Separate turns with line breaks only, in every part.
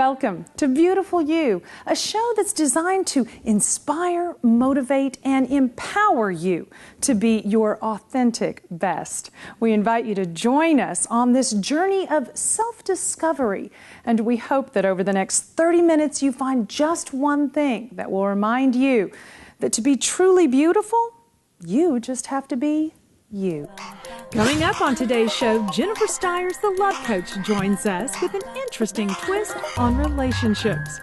Welcome to Beautiful You, a show that's designed to inspire, motivate, and empower you to be your authentic best. We invite you to join us on this journey of self-discovery, and we hope that over the next 30 minutes you find just one thing that will remind you that to be truly beautiful, you just have to be you.
Coming up on today's show, Jennifer Styers, the love coach, joins us with an interesting twist on relationships.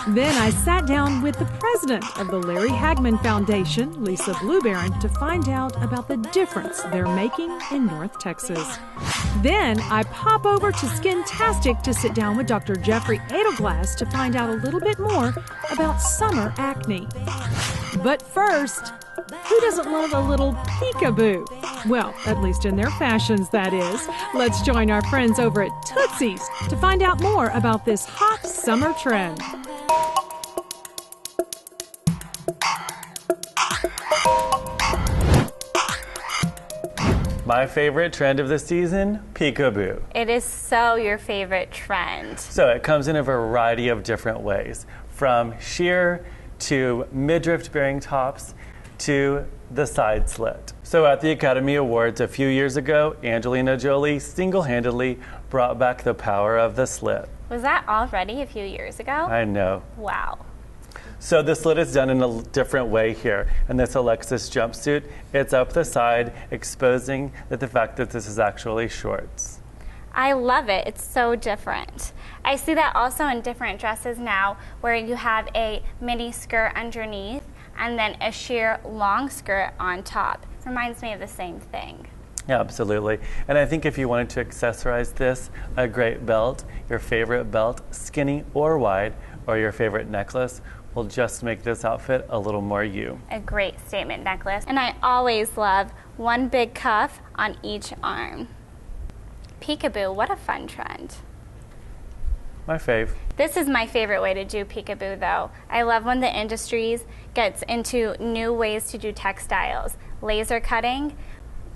Then I sat down with the president of the Larry Hagman Foundation, Lisa Bluebaron, to find out about the difference they're making in North Texas. Then I pop over to Skintastic to sit down with Dr. Jeffrey Adelglass to find out a little bit more about summer acne. But first, who doesn't love a little peekaboo? Well, at least in their fashions, that is. Let's join our friends over at Tootsies to find out more about this hot summer trend.
My favorite trend of the season, peekaboo.
It is so your favorite trend.
So it comes in a variety of different ways, from sheer to midriff-bearing tops to the side slit. So at the Academy Awards a few years ago, Angelina Jolie single-handedly brought back the power of the slit.
Was that already a few years ago?
I know.
Wow.
So the slit is done in a different way here. In this Alexis jumpsuit, it's up the side, exposing the fact that this is actually shorts.
I love it. It's so different. I see that also in different dresses now, where you have a mini skirt underneath and then a sheer long skirt on top. Reminds me of the same thing.
Yeah, absolutely. And I think if you wanted to accessorize this, a great belt, your favorite belt, skinny or wide, or your favorite necklace, will just make this outfit a little more you.
A great statement necklace. And I always love one big cuff on each arm. Peekaboo, what a fun trend.
My fave.
This is my favorite way to do peekaboo though. I love when the industries gets into new ways to do textiles. Laser cutting.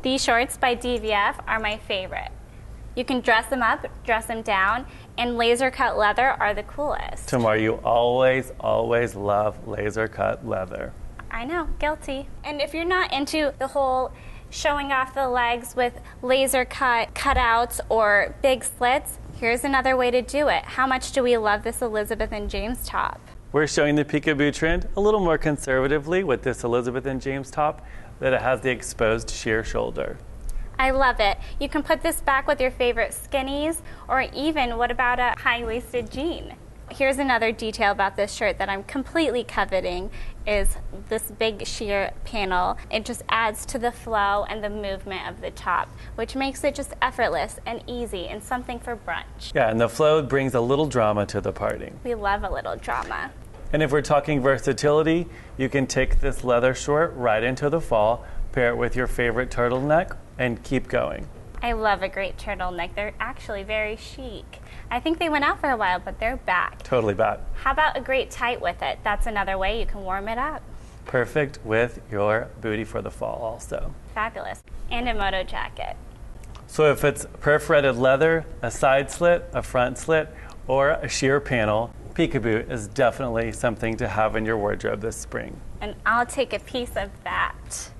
These shorts by DVF are my favorite. You can dress them up, dress them down, and laser cut leather are the coolest.
Tamar, you always love laser cut leather.
I know, guilty. And if you're not into the whole showing off the legs with laser cut cutouts or big slits, here's another way to do it. How much do we love this Elizabeth and James top?
We're showing the peekaboo trend a little more conservatively with this Elizabeth and James top, that it has the exposed sheer shoulder.
I love it. You can put this back with your favorite skinnies, or even what about a high-waisted jean? Here's another detail about this shirt that I'm completely coveting is this big sheer panel. It just adds to the flow and the movement of the top, which makes it just effortless and easy and something for brunch.
Yeah, and the flow brings a little drama to the party.
We love a little drama.
And if we're talking versatility, you can take this leather short right into the fall, pair it with your favorite turtleneck, and keep going.
I love a great turtleneck. They're actually very chic. I think they went out for a while, but they're back.
Totally back.
How about a great tight with it? That's another way you can warm it up.
Perfect with your booty for the fall also.
Fabulous. And a moto jacket.
So if it's perforated leather, a side slit, a front slit, or a sheer panel, peekaboo is definitely something to have in your wardrobe this spring.
And I'll take a piece of that.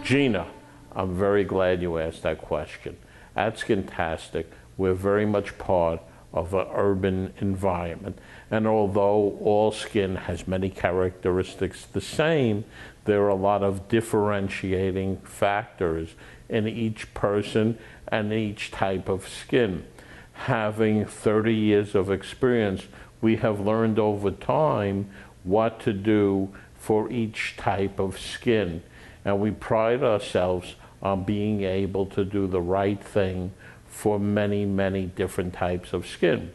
Gina, I'm very glad you asked that question. At Skintastic, we're very much part of an urban environment. And although all skin has many characteristics the same, there are a lot of differentiating factors in each person and each type of skin. Having 30 years of experience, we have learned over time what to do for each type of skin. And we pride ourselves on being able to do the right thing for many, many different types of skin.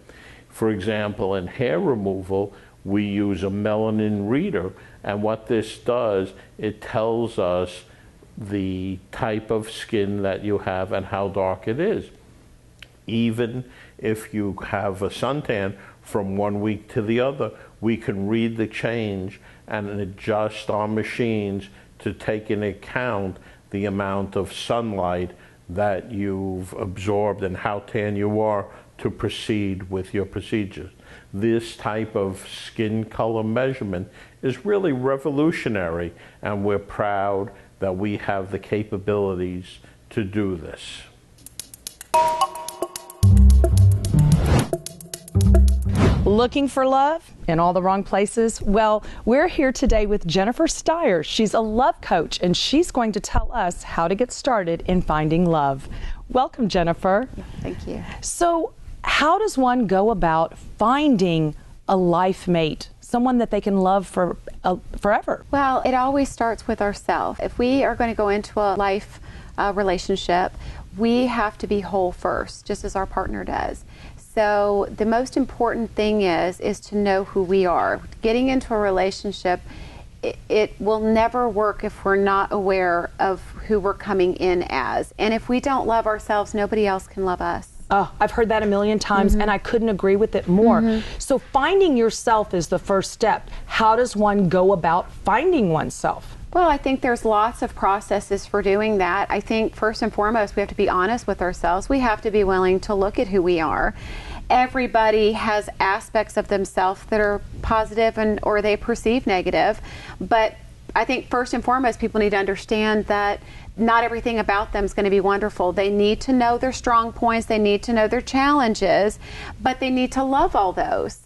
For example, in hair removal, we use a melanin reader, and what this does, it tells us the type of skin that you have and how dark it is. Even if you have a suntan from one week to the other, we can read the change and adjust our machines to take into account the amount of sunlight that you've absorbed and how tan you are to proceed with your procedures. This type of skin color measurement is really revolutionary, and we're proud that we have the capabilities to do this.
Looking for love in all the wrong places? Well, we're here today with Jennifer Styers. She's a love coach, and she's going to tell us how to get started in finding love. Welcome, Jennifer.
Thank you.
So, how does one go about finding a life mate, someone that they can love for forever?
Well, it always starts with ourselves. If we are going to go into a life relationship, we have to be whole first, just as our partner does. So the most important thing is to know who we are. Getting into a relationship, it will never work if we're not aware of who we're coming in as. And if we don't love ourselves, nobody else can love us.
Oh, I've heard that a million times, and I couldn't agree with it more. So finding yourself is the first step. How does one go about finding oneself?
Well, I think there's lots of processes for doing that. I think first and foremost, we have to be honest with ourselves. We have to be willing to look at who we are. Everybody has aspects of themselves that are positive or they perceive negative. But I think first and foremost, people need to understand that not everything about them is going to be wonderful. They need to know their strong points. They need to know their challenges, but they need to love all those.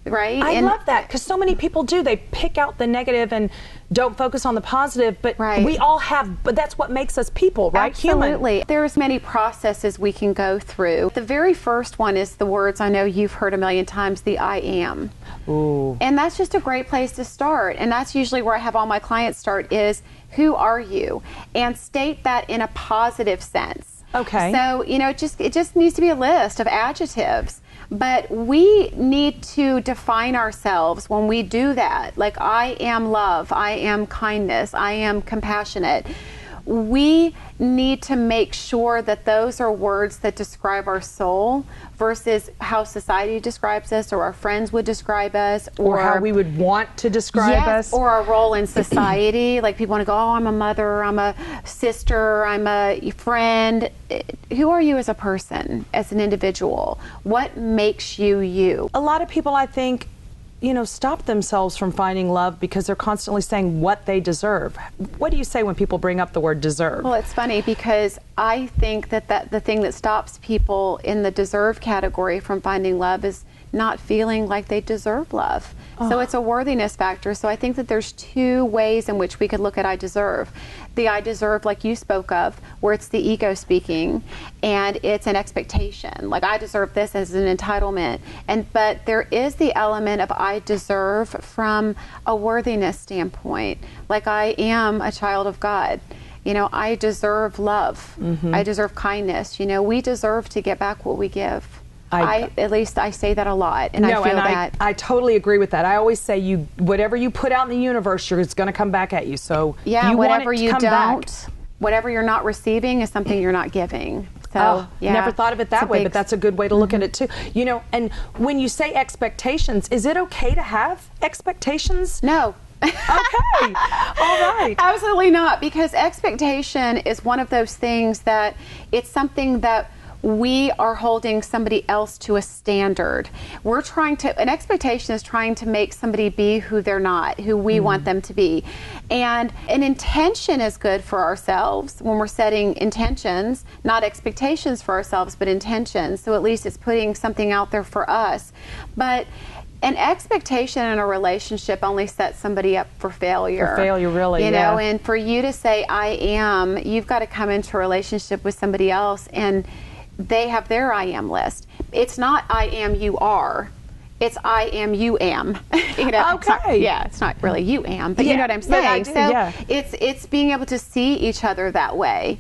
Right?
I love that, because so many people do. They pick out the negative and don't focus on the positive, but we all have, but that's what makes us people, right?
Absolutely.
Human.
There's many processes we can go through. The very first one is the words I know you've heard a million times, the I am.
Ooh.
And that's just a great place to start. And that's usually where I have all my clients start is, who are you? And state that in a positive sense.
Okay.
So, you know, it just needs to be a list of adjectives. But we need to define ourselves when we do that. Like, I am love, I am kindness, I am compassionate. We need to make sure that those are words that describe our soul versus how society describes us or our friends would describe us.
Or how we would want to describe us.
Or our role in society. Like, people want to go, oh, I'm a mother, I'm a sister, I'm a friend. Who are you as a person, as an individual? What makes you you?
A lot of people, I think, stop themselves from finding love because they're constantly saying what they deserve. What do you say when people bring up the word deserve?
Well, it's funny because I think that the thing that stops people in the deserve category from finding love is not feeling like they deserve love. So it's a worthiness factor. So I think that there's two ways in which we could look at I deserve. The I deserve, like you spoke of, where it's the ego speaking and it's an expectation. Like, I deserve this as an entitlement. But there is the element of I deserve from a worthiness standpoint. Like, I am a child of God. I deserve love. I deserve kindness. We deserve to get back what we give. At least I say that a lot, and I feel that.
I totally agree with that. I always say whatever you put out in the universe, it's going to come back at you. So
yeah,
you
whatever
want it to
you
come
don't,
back.
Whatever you're not receiving is something you're not giving. So yeah,
never thought of it that way, but that's a good way to look at it too. And when you say expectations, is it okay to have expectations?
No.
Okay. All right.
Absolutely not, because expectation is one of those things that it's something that we are holding somebody else to a standard. An expectation is trying to make somebody be who they're not, who we want them to be. And an intention is good for ourselves when we're setting intentions, not expectations for ourselves, but intentions. So at least it's putting something out there for us. But an expectation in a relationship only sets somebody up for failure.
For failure, really,
And for you to say, I am, you've got to come into a relationship with somebody else and they have their I am list. It's not I am, you are. It's I am, you am.
Okay.
It's not really you am, but you know what I'm saying. It's being able to see each other that way,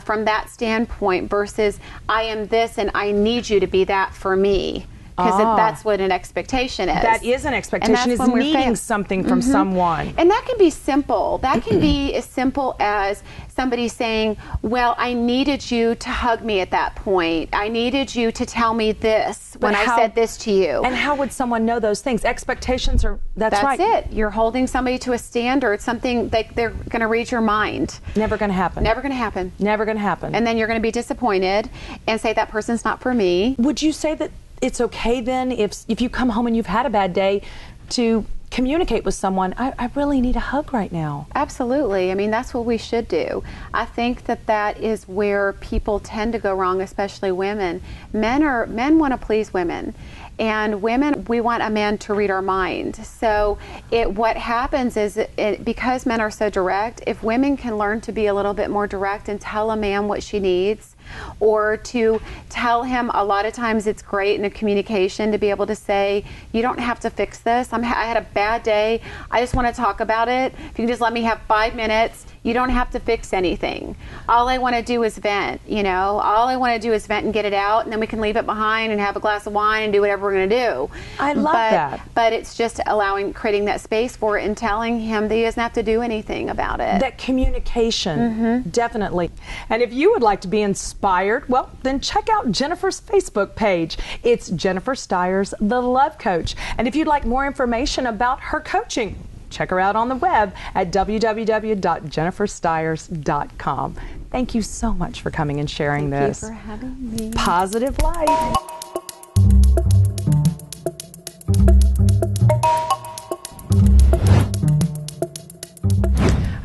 from that standpoint, versus I am this and I need you to be that for me. because that's what an expectation is.
That is an expectation, is needing something from someone.
And that can be simple. That can be as simple as somebody saying, well, I needed you to hug me at that point. I needed you to tell me this when I said this to you.
And how would someone know those things? Expectations are, that's right.
That's it. You're holding somebody to a standard, something they're going to read your mind.
Never going to happen.
Never going to happen.
Never going to happen.
And then you're going to be disappointed and say that person's not for me.
Would you say that it's okay then if you come home and you've had a bad day to communicate with someone, I really need a hug right now?
Absolutely. I mean, that's what we should do. I think that is where people tend to go wrong, especially women. Men want to please women. And women, we want a man to read our mind. So what happens is, because men are so direct, if women can learn to be a little bit more direct and tell a man what she needs, or to tell him, a lot of times it's great in a communication to be able to say, you don't have to fix this. I had a bad day. I just want to talk about it. If you can just let me have 5 minutes, you don't have to fix anything. All I want to do is vent, all I want to do is vent and get it out, and then we can leave it behind and have a glass of wine and do whatever we're going to do.
I love that.
But it's just creating that space for it and telling him that he doesn't have to do anything about it.
That communication, definitely. And if you would like to be inspired, well, then check out Jennifer's Facebook page. It's Jennifer Styers, the Love Coach. And if you'd like more information about her coaching, check her out on the web at www.jenniferstyers.com. Thank you so much for coming and sharing this.
Thank you for having me.
Positive light.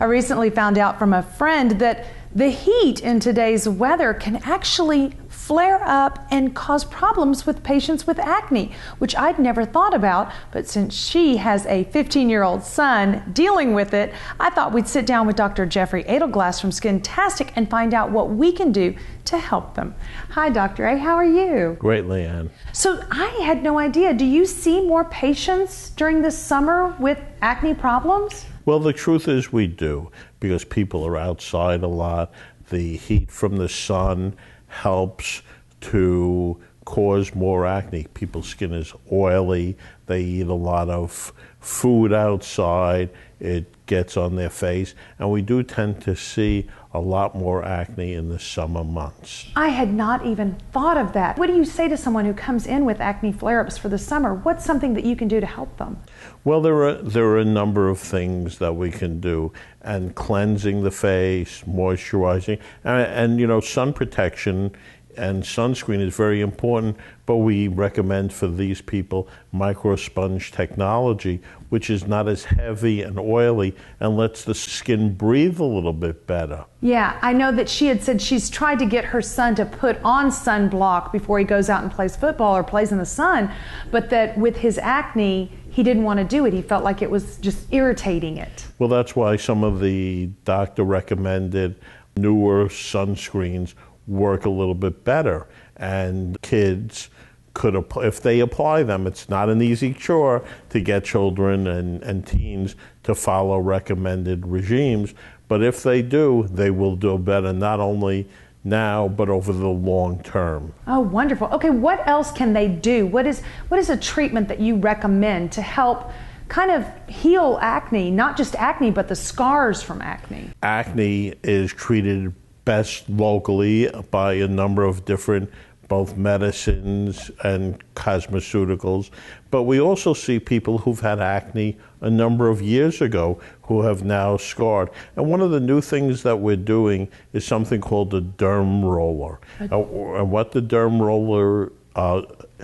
I recently found out from a friend that the heat in today's weather can actually flare up and cause problems with patients with acne, which I'd never thought about, but since she has a 15-year-old son dealing with it, I thought we'd sit down with Dr. Jeffrey Adelglass from Skintastic and find out what we can do to help them. Hi, Dr. A, how are you?
Great, Leanne.
So I had no idea. Do you see more patients during the summer with acne problems?
Well, the truth is we do, because people are outside a lot. The heat from the sun helps to cause more acne. People's skin is oily. They eat a lot of food outside. It gets on their face. And we do tend to see a lot more acne in the summer months.
I had not even thought of that. What do you say to someone who comes in with acne flare-ups for the summer? What's something that you can do to help them?
Well, there are a number of things that we can do, and cleansing the face, moisturizing, and sun protection and sunscreen is very important, but we recommend for these people microsponge technology, which is not as heavy and oily and lets the skin breathe a little bit better.
Yeah, I know that she had said she's tried to get her son to put on sunblock before he goes out and plays football or plays in the sun, but that with his acne, he didn't want to do it. He felt like it was just irritating it.
Well, that's why some of the doctor recommended newer sunscreens work a little bit better. And kids could, if they apply them, it's not an easy chore to get children and teens to follow recommended regimes. But if they do, they will do better, not only now, but over the long term.
Oh, wonderful. Okay, what else can they do? What is a treatment that you recommend to help kind of heal acne, not just acne, but the scars from acne?
Acne is treated best locally by a number of different both medicines and cosmeceuticals, but we also see people who've had acne a number of years ago who have now scarred. And one of the new things that we're doing is something called the derm roller. And what the derm roller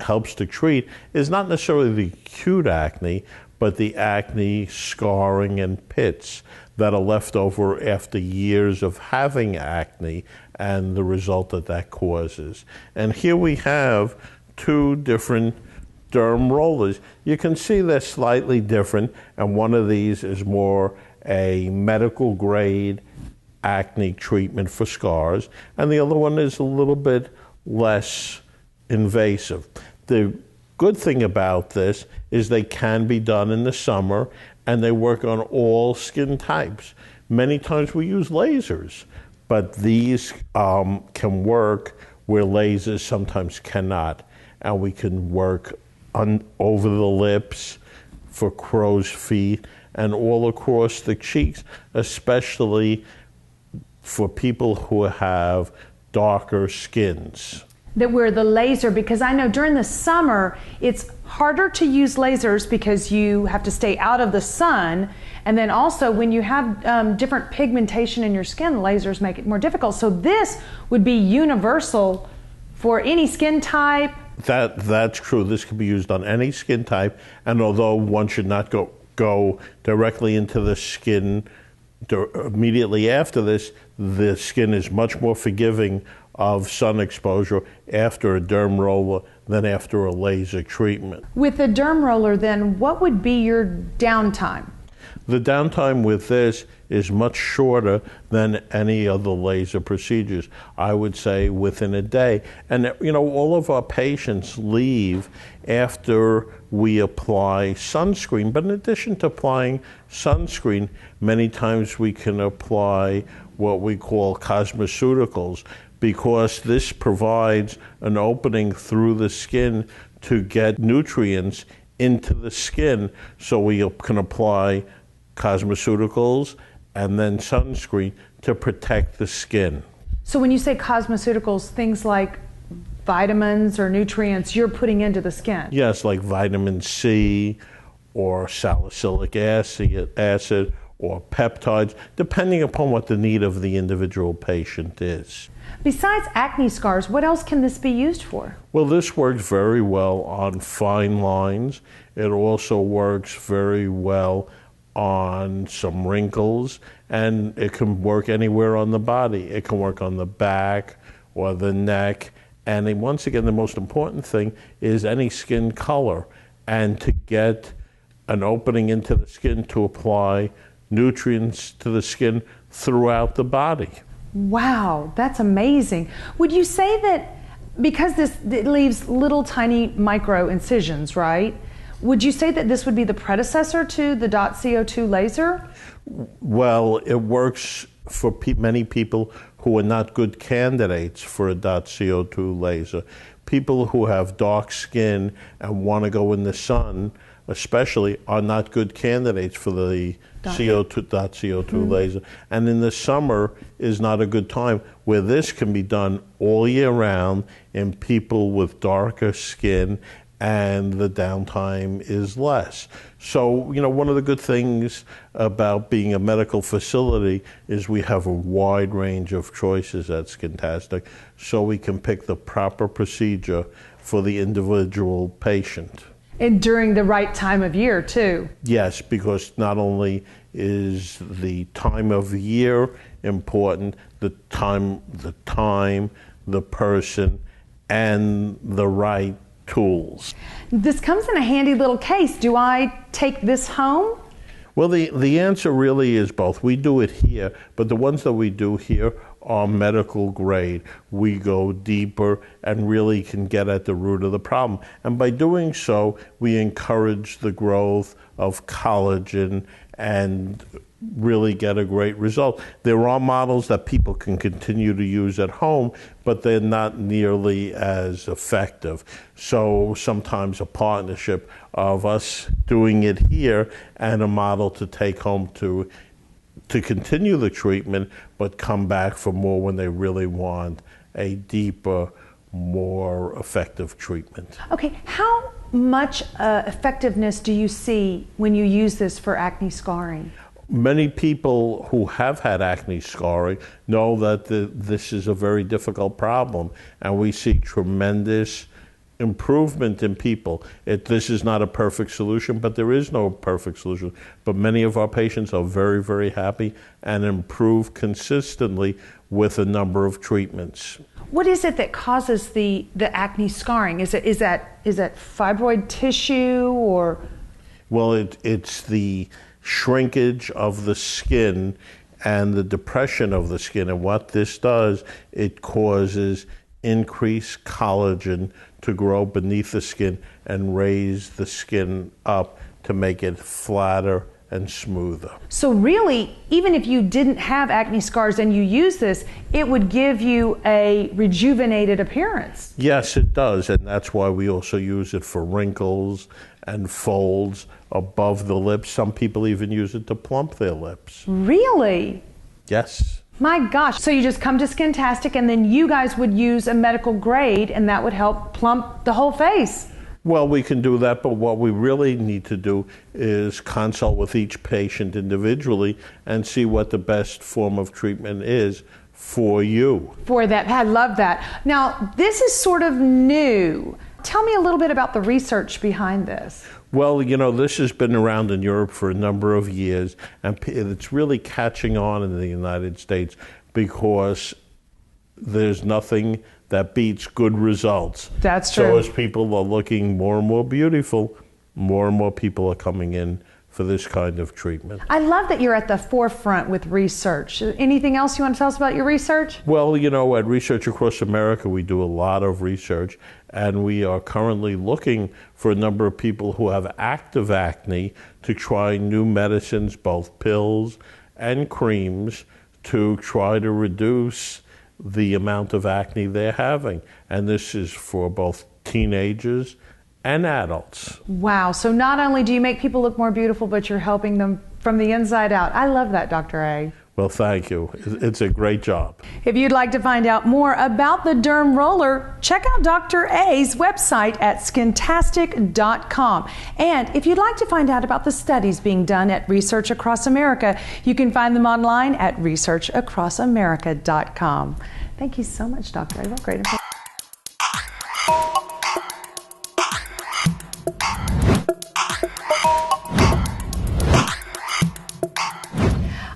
helps to treat is not necessarily the acute acne, but the acne, scarring, and pits that are left over after years of having acne and the result that causes. And here we have two different derm rollers. You can see they're slightly different, and one of these is more a medical grade acne treatment for scars, and the other one is a little bit less invasive. The good thing about this is they can be done in the summer, and they work on all skin types. Many times we use lasers, but these can work where lasers sometimes cannot. And we can work over the lips, for crow's feet, and all across the cheeks, especially for people who have darker skins.
That wear the laser, because I know during the summer it's harder to use lasers because you have to stay out of the sun, and then also when you have different pigmentation in your skin, lasers make it more difficult. So this would be universal for any skin type.
That's true. This can be used on any skin type, and although one should not go directly into the skin immediately after this, the skin is much more forgiving of sun exposure after a derm roller than after a laser treatment.
With the derm roller, then, what would be your downtime?
The downtime with this is much shorter than any other laser procedures. I would say within a day. And all of our patients leave after we apply sunscreen. But in addition to applying sunscreen, many times we can apply what we call cosmeceuticals, because this provides an opening through the skin to get nutrients into the skin, so we can apply cosmeceuticals and then sunscreen to protect the skin.
So when you say cosmeceuticals, things like vitamins or nutrients you're putting into the skin?
Yes, like vitamin C or salicylic acid or peptides, depending upon what the need of the individual patient is.
Besides acne scars, what else can this be used for?
Well, this works very well on fine lines. It also works very well on some wrinkles, and it can work anywhere on the body. It can work on the back or the neck. And then once again, the most important thing is any skin color, and to get an opening into the skin to apply nutrients to the skin throughout the body.
Wow, that's amazing. Would you say that because it leaves little tiny micro incisions, right? Would you say that this would be the predecessor to the .CO2 laser?
Well, it works for many people who are not good candidates for a .CO2 laser. People who have dark skin and want to go in the sun, especially, are not good candidates for the .CO2 laser. And in the summer is not a good time, where this can be done all year round in people with darker skin, and the downtime is less. So, one of the good things about being a medical facility is we have a wide range of choices at Skintastic, so we can pick the proper procedure for the individual patient.
And during the right time of year, too.
Yes, because not only is the time of year important, the time, the person, and the right tools.
This comes in a handy little case. Do I take this home?
Well, the answer really is both. We do it here, but the ones that we do here are medical grade. We go deeper and really can get at the root of the problem. And by doing so, we encourage the growth of collagen and really get a great result. There are models that people can continue to use at home, but they're not nearly as effective. So sometimes a partnership of us doing it here and a model to take home to continue the treatment, but come back for more when they really want a deeper, more effective treatment.
Okay, how much effectiveness do you see when you use this for acne scarring?
Many people who have had acne scarring know that this is a very difficult problem, and we see tremendous improvement in people. This is not a perfect solution, but there is no perfect solution. But many of our patients are very, very happy and improve consistently with a number of treatments.
What is it that causes the acne scarring? Is that fibroid tissue or?
Well, it's the shrinkage of the skin and the depression of the skin. And what this does, it causes increased collagen to grow beneath the skin and raise the skin up to make it flatter and smoother.
So really, even if you didn't have acne scars and you use this, it would give you a rejuvenated appearance.
Yes, it does, and that's why we also use it for wrinkles and folds above the lips. Some people even use it to plump their lips.
Really?
Yes.
My gosh. So you just come to Skintastic and then you guys would use a medical grade and that would help plump the whole face.
Well, we can do that, but what we really need to do is consult with each patient individually and see what the best form of treatment is for you.
For that, I love that. Now, this is sort of new. Tell me a little bit about the research behind this.
Well, you know, this has been around in Europe for a number of years, and it's really catching on in the United States because there's nothing that beats good results.
That's true.
So as people are looking more and more beautiful, more and more people are coming in for this kind of treatment.
I love that you're at the forefront with research. Anything else you want to tell us about your research?
Well, you know, at Research Across America, we do a lot of research, and we are currently looking for a number of people who have active acne to try new medicines, both pills and creams, to try to reduce the amount of acne they're having. And this is for both teenagers and adults.
Wow. So not only do you make people look more beautiful, but you're helping them from the inside out. I love that, Dr. A.
Well, thank you. It's a great job.
If you'd like to find out more about the Derm Roller, check out Dr. A's website at skintastic.com. And if you'd like to find out about the studies being done at Research Across America, you can find them online at researchacrossamerica.com. Thank you so much, Dr. A. What great information.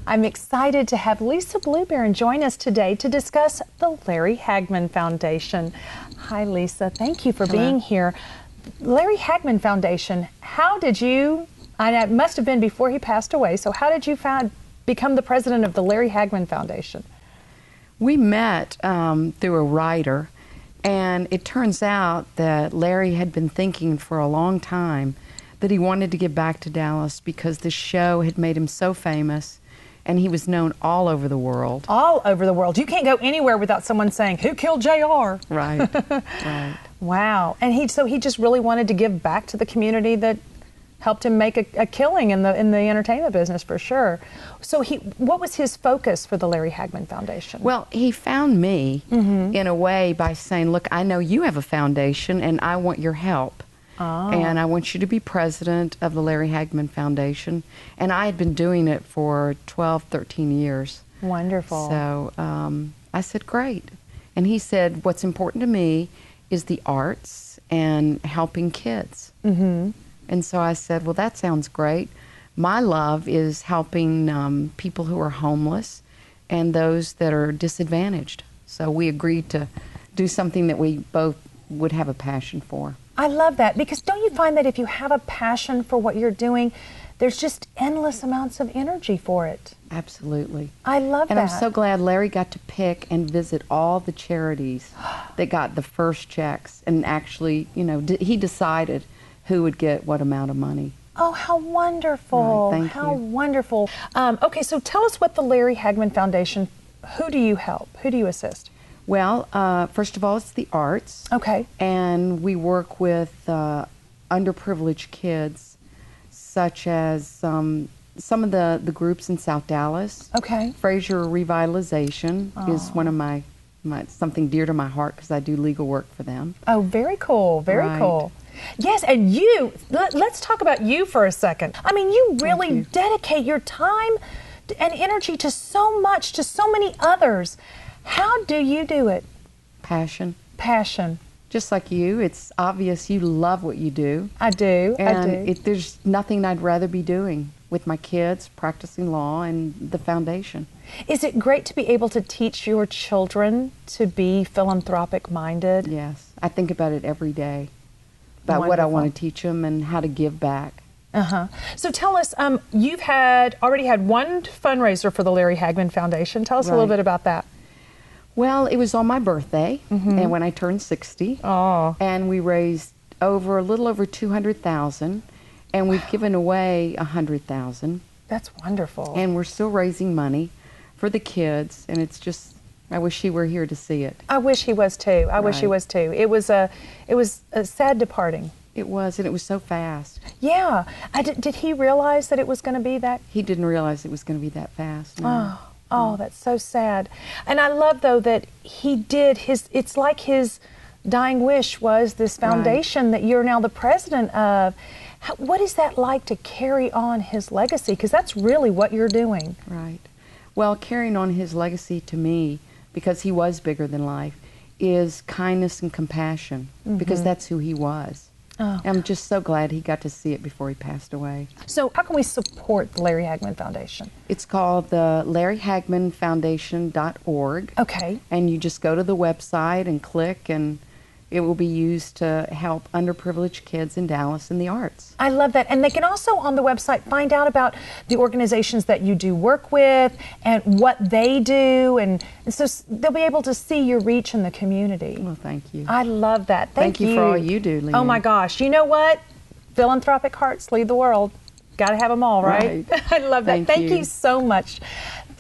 I'm excited to have Lisa Bluebaron join us today to discuss the Larry Hagman Foundation. Hi, Lisa. Thank you for being here. Larry Hagman Foundation, how did you, and it must have been before he passed away, so how did you become the president of the Larry Hagman Foundation?
We met through a writer, and it turns out that Larry had been thinking for a long time that he wanted to give back to Dallas because the show had made him so famous. And he was known all over the world.
All over the world. You can't go anywhere without someone saying, "Who killed JR?"
Right, right.
Wow. And so he just really wanted to give back to the community that helped him make a killing in the entertainment business, for sure. So what was his focus for the Larry Hagman Foundation?
Well, he found me in a way by saying, "Look, I know you have a foundation, and I want your help. And I want you to be president of the Larry Hagman Foundation." And I had been doing it for 12, 13 years.
Wonderful.
So I said, great. And he said, what's important to me is the arts and helping kids. And so I said, well, that sounds great. My love is helping people who are homeless and those that are disadvantaged. So we agreed to do something that we both would have a passion for.
I love that, because don't you find that if you have a passion for what you're doing, there's just endless amounts of energy for it?
Absolutely.
I love that.
And I'm so glad Larry got to pick and visit all the charities that got the first checks, and actually, you know, he decided who would get what amount of money.
Oh, how wonderful.
Right, thank
how
you.
wonderful. Okay, so tell us what the Larry Hagman Foundation, who do you help? Who do you assist?
Well, first of all, it's the arts.
Okay.
And we work with underprivileged kids, such as some of the groups in South Dallas.
Okay.
Fraser Revitalization is one of my something dear to my heart because I do legal work for them.
Oh, very cool. Very
Right.
cool. Yes, and you, let's talk about you for a second. I mean, you really dedicate your time and energy to so much, to so many others. How do you do it?
Passion.
Passion.
Just like you, it's obvious you love what you do.
I do.
And there's nothing I'd rather be doing with my kids, practicing law, and the foundation.
Is it great to be able to teach your children to be philanthropic minded?
Yes, I think about it every day, about what I want to teach them and how to give back.
So tell us, you've already had one fundraiser for the Larry Hagman Foundation. Tell us a little bit about that.
Well, it was on my birthday, and when I turned 60, and we raised a little over $200,000, And we've given away $100,000.
That's wonderful.
And we're still raising money for the kids, and it's just, I wish he were here to see it.
I wish he was too. I wish he was too. It was a sad departing.
It was, and it was so fast.
Yeah. Did he realize that it was going to be that?
He didn't realize it was going to be that fast. No.
Oh, that's so sad. And I love, though, that he did it's like his dying wish was this foundation that you're now the president of. What is that like to carry on his legacy? Because that's really what you're doing.
Right. Well, carrying on his legacy to me, because he was bigger than life, is kindness and compassion, because that's who he was. Oh. I'm just so glad he got to see it before he passed away.
So how can we support the Larry Hagman Foundation?
It's called the Larry Hagman Foundation.org.
Okay.
And you just go to the website and click, and it will be used to help underprivileged kids in Dallas in the arts.
I love that. And they can also on the website find out about the organizations that you do work with and what they do. And so they'll be able to see your reach in the community.
Well, thank you.
I love that.
Thank you for all you do, Leanne.
Oh my gosh. You know what? Philanthropic hearts lead the world. Got to have them all, right? I love that. Thank you so much.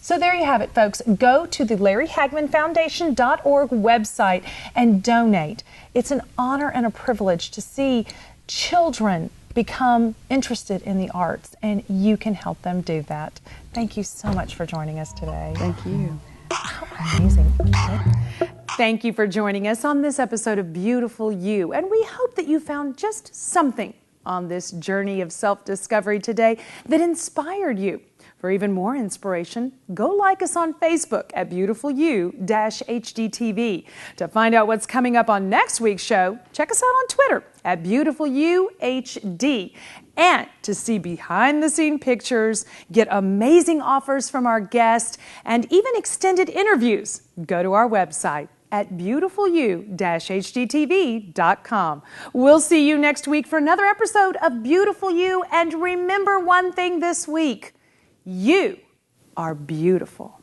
So there you have it, folks. Go to the LarryHagmanFoundation.org website and donate. It's an honor and a privilege to see children become interested in the arts, and you can help them do that. Thank you so much for joining us today.
Thank you.
Amazing. Thank you for joining us on this episode of Beautiful You, and we hope that you found just something on this journey of self-discovery today that inspired you. For even more inspiration, go like us on Facebook at Beautiful You-HDTV. To find out what's coming up on next week's show, check us out on Twitter at Beautiful You-HD. And to see behind-the-scene pictures, get amazing offers from our guests, and even extended interviews, go to our website at beautifulyou-hdtv.com. We'll see you next week for another episode of Beautiful You, and remember one thing this week. You are beautiful.